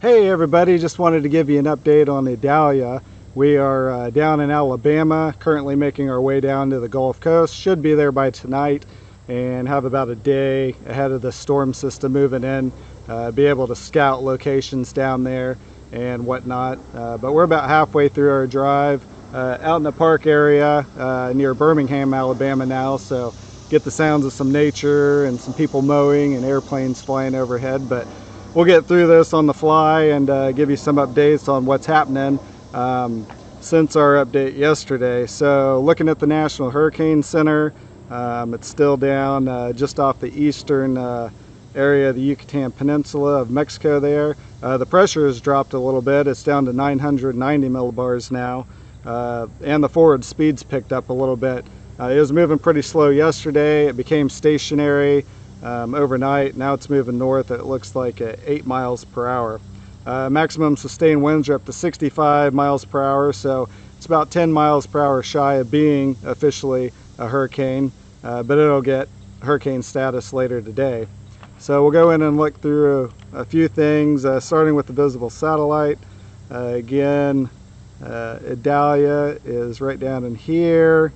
Hey everybody, just wanted to give you an update on Idalia. We are down in Alabama, currently making our way down to the Gulf Coast. Should be there by tonight and have about a day ahead of the storm system moving in. Be able to scout locations down there and whatnot. But we're about halfway through our drive out in the park area near Birmingham, Alabama now. So get the sounds of some nature and some people mowing and airplanes flying overhead. But we'll get through this on the fly and give you some updates on what's happening since our update yesterday. So looking at the National Hurricane Center, it's still down just off the eastern area of the Yucatan Peninsula of Mexico there. The pressure has dropped a little bit. It's down to 990 millibars now, and the forward speed's picked up a little bit. It was moving pretty slow yesterday. It became stationary overnight. Now it's moving north. It looks like at 8 miles per hour. Maximum sustained winds are up to 65 miles per hour, so it's about 10 miles per hour shy of being officially a hurricane, but it'll get hurricane status later today. So we'll go in and look through a few things, starting with the visible satellite. Again, Idalia is right down in here.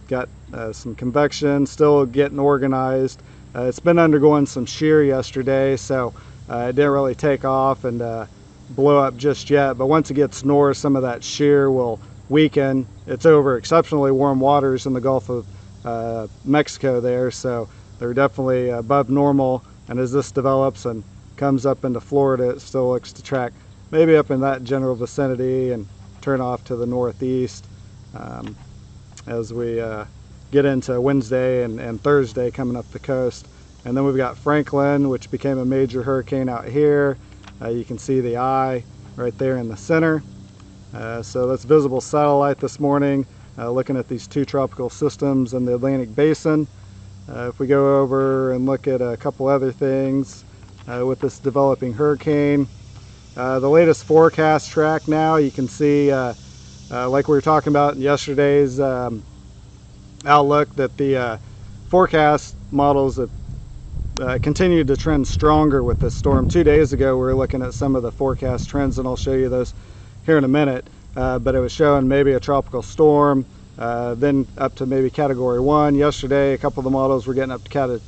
Got some convection, still getting organized. It's been undergoing some shear yesterday, so it didn't really take off and blow up just yet. But once it gets north, some of that shear will weaken. It's over exceptionally warm waters in the Gulf of Mexico there, so they're definitely above normal. And as this develops and comes up into Florida, it still looks to track maybe up in that general vicinity and turn off to the northeast as we get into Wednesday and Thursday coming up the coast. And then we've got Franklin, which became a major hurricane out here. You can see the eye right there in the center. So that's visible satellite this morning, looking at these two tropical systems in the Atlantic Basin. If we go over and look at a couple other things with this developing hurricane, the latest forecast track now, you can see like we were talking about in yesterday's outlook, that the forecast models have continued to trend stronger with this storm. 2 days ago we were looking at some of the forecast trends, and I'll show you those here in a minute, but it was showing maybe a tropical storm, then up to maybe category 1. Yesterday a couple of the models were getting up to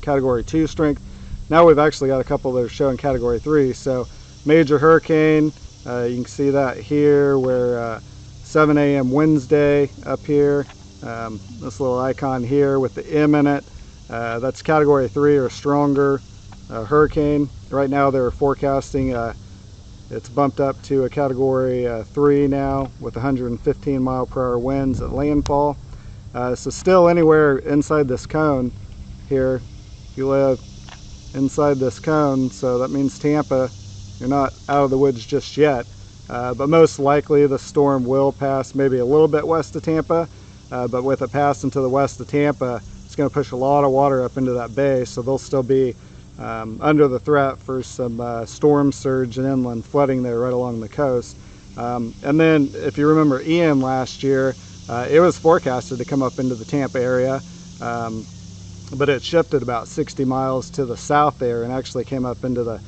category 2 strength. Now we've actually got a couple that are showing category 3, so major hurricane. You can see that here where 7 a.m. Wednesday up here, this little icon here with the M in it, that's category 3 or stronger hurricane. Right now they're forecasting it's bumped up to a category 3 now with 115 mile per hour winds at landfall. So still anywhere inside this cone here, you live inside this cone, so that means Tampa, you're not out of the woods just yet. But most likely the storm will pass maybe a little bit west of Tampa, but with it passing to the west of Tampa, it's going to push a lot of water up into that bay, so they'll still be under the threat for some storm surge and inland flooding there right along the coast. And then if you remember Ian last year, it was forecasted to come up into the Tampa area, but it shifted about 60 miles to the south there and actually came up into the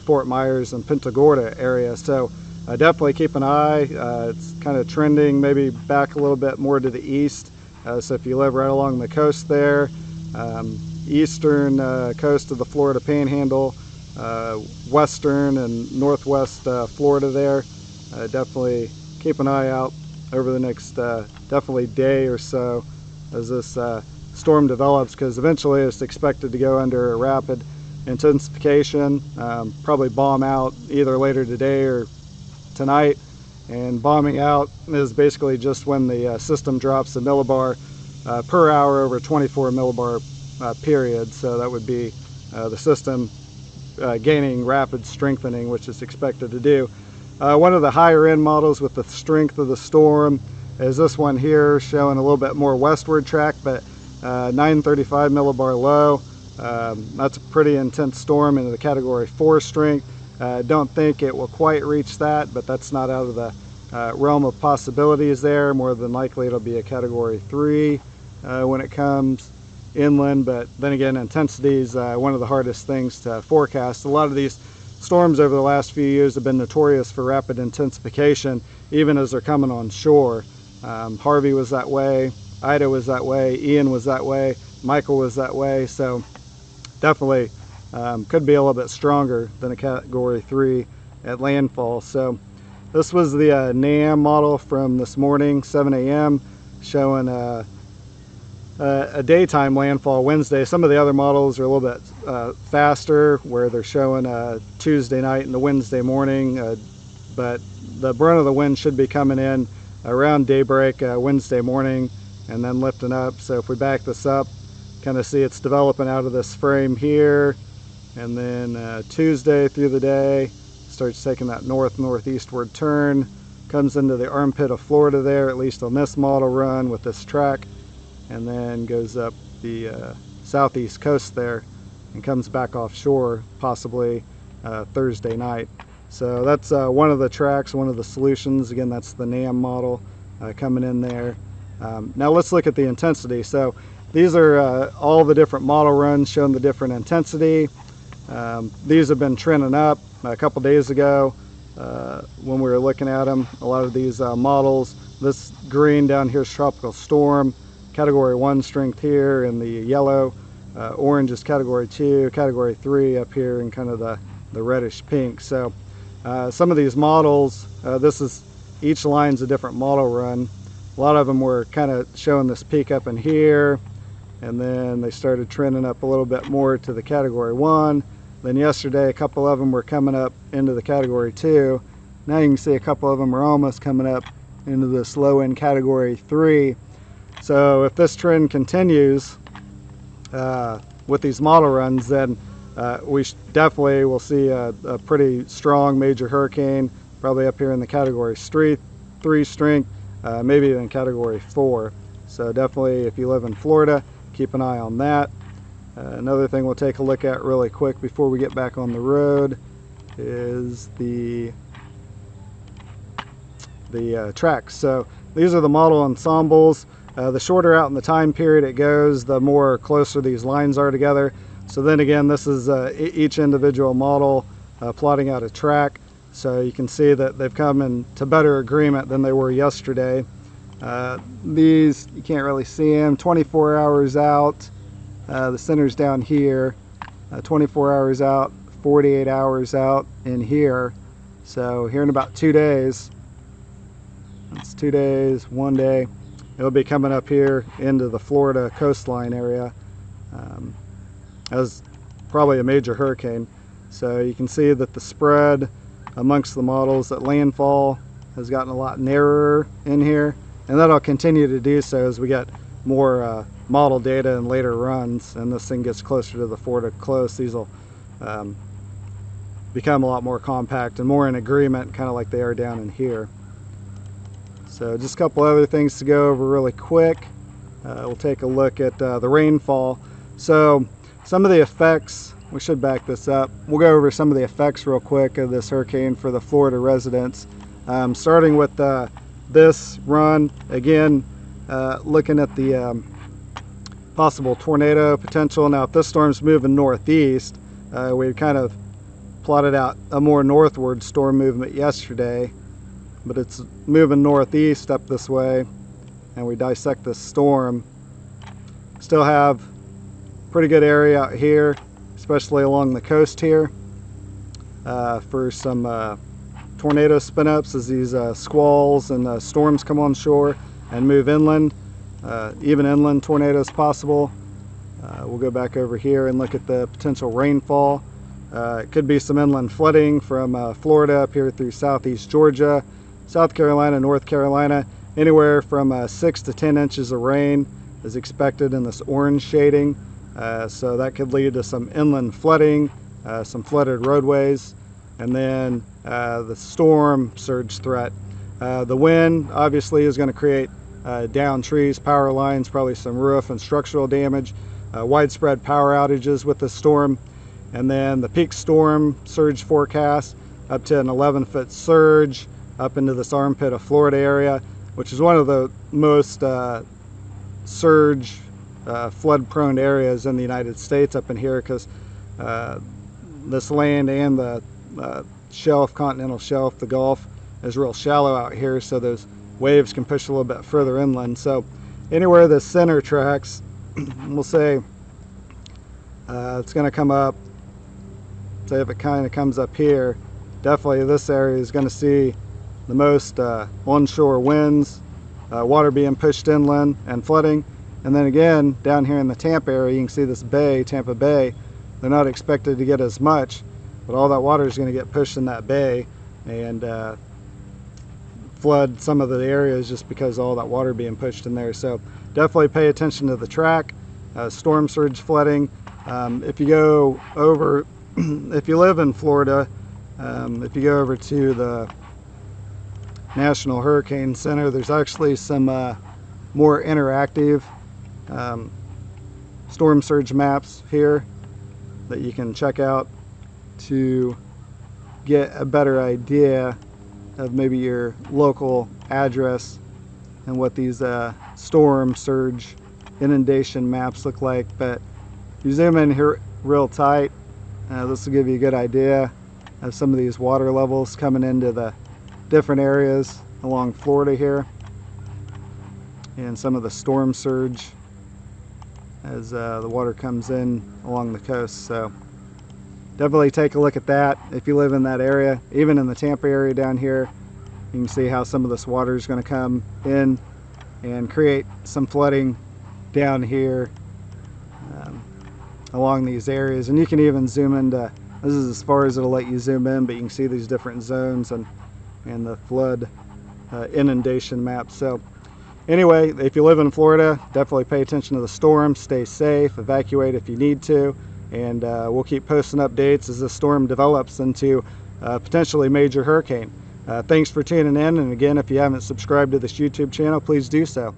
Fort Myers and Punta Gorda area. So definitely keep an eye. It's kind of trending maybe back a little bit more to the east. So if you live right along the coast there, eastern coast of the Florida Panhandle, western and northwest Florida there, definitely keep an eye out over the next definitely day or so as this storm develops, because eventually it's expected to go under a rapid intensification, probably bomb out either later today or tonight. And bombing out is basically just when the system drops a millibar per hour over a 24 millibar period. So that would be the system gaining rapid strengthening, which is expected to do. One of the higher end models with the strength of the storm is this one here, showing a little bit more westward track, but 935 millibar low. That's a pretty intense storm into the category 4 strength. Don't think it will quite reach that, but that's not out of the realm of possibilities there. More than likely it'll be a category 3 when it comes inland, but then again, intensity is one of the hardest things to forecast. A lot of these storms over the last few years have been notorious for rapid intensification, even as they're coming on shore. Harvey was that way, Ida was that way, Ian was that way, Michael was that way, so definitely could be a little bit stronger than a Category 3 at landfall. So this was the NAM model from this morning, 7 a.m., showing a daytime landfall Wednesday. Some of the other models are a little bit faster, where they're showing Tuesday night and the Wednesday morning, but the brunt of the wind should be coming in around daybreak Wednesday morning and then lifting up. So if we back this up, kind of see it's developing out of this frame here, and then Tuesday through the day starts taking that northeastward turn, comes into the armpit of Florida there, at least on this model run with this track, and then goes up the southeast coast there and comes back offshore possibly Thursday night. So that's one of the tracks, one of the solutions. Again, that's the NAM model coming in there. Now let's look at the intensity. So these are all the different model runs showing the different intensity. These have been trending up. A couple days ago when we were looking at them, a lot of these models, this green down here is tropical storm, Category 1 strength here, and the yellow. Orange is Category 2, Category 3 up here in kind of the reddish pink. So some of these models, each line's a different model run. A lot of them were kind of showing this peak up in here, and then they started trending up a little bit more to the Category 1. Then yesterday, a couple of them were coming up into the Category 2. Now you can see a couple of them are almost coming up into this low-end Category 3. So if this trend continues with these model runs, then we definitely will see a pretty strong major hurricane, probably up here in the Category 3 strength, maybe even Category 4. So definitely, if you live in Florida, keep an eye on that. Another thing we'll take a look at really quick before we get back on the road is the tracks. So these are the model ensembles. The shorter out in the time period it goes, the more closer these lines are together. So then again, this is each individual model plotting out a track. So you can see that they've come into better agreement than they were yesterday. These, you can't really see them, 24 hours out. The center's down here, 24 hours out, 48 hours out in here. So here in about 2 days, that's 2 days, 1 day, it'll be coming up here into the Florida coastline area as probably a major hurricane. So you can see that the spread amongst the models at landfall has gotten a lot narrower in here, and that'll continue to do so as we get more model data in later runs, and this thing gets closer to the Florida coast. These will become a lot more compact and more in agreement, kind of like they are down in here. So just a couple other things to go over really quick. We'll take a look at the rainfall. So some of the effects, we should back this up. We'll go over some of the effects real quick of this hurricane for the Florida residents. Starting with this run, again, looking at the possible tornado potential. Now, if this storm's moving northeast, we kind of plotted out a more northward storm movement yesterday, but it's moving northeast up this way, and we dissect this storm. Still have pretty good area out here, especially along the coast here, for some tornado spin-ups as these squalls and storms come on shore and move inland. Even inland tornadoes possible. We'll go back over here and look at the potential rainfall. It could be some inland flooding from Florida up here through southeast Georgia, South Carolina, North Carolina. Anywhere from 6 to 10 inches of rain is expected in this orange shading. So that could lead to some inland flooding, some flooded roadways, and then the storm surge threat. The wind obviously is going to create down trees, power lines, probably some roof and structural damage, widespread power outages with the storm, and then the peak storm surge forecast up to an 11-foot surge up into this armpit of Florida area, which is one of the most surge flood prone areas in the United States up in here, because this land and the shelf, continental shelf. The Gulf is real shallow out here, so those waves can push a little bit further inland. So anywhere the center tracks, we'll say it's going to come up. Say if it kind of comes up here, definitely this area is going to see the most onshore winds, water being pushed inland and flooding. And then again, down here in the Tampa area, you can see this bay, Tampa Bay. They're not expected to get as much, but all that water is going to get pushed in that bay and flood some of the areas just because all that water being pushed in there. So definitely pay attention to the track, storm surge flooding. If you go over, if you live in Florida, if you go over to the National Hurricane Center, there's actually some more interactive storm surge maps here that you can check out to get a better idea of maybe your local address and what these storm surge inundation maps look like. But if you zoom in here real tight, this will give you a good idea of some of these water levels coming into the different areas along Florida here, and some of the storm surge as the water comes in along the coast. So definitely take a look at that if you live in that area. Even in the Tampa area down here, you can see how some of this water is going to come in and create some flooding down here along these areas. And you can even zoom into, this is as far as it'll let you zoom in, but you can see these different zones and the flood inundation map. So anyway, if you live in Florida, definitely pay attention to the storm, stay safe, evacuate if you need to, and we'll keep posting updates as the storm develops into potentially major hurricane. Thanks for tuning in, and again, if you haven't subscribed to this YouTube channel, please do so.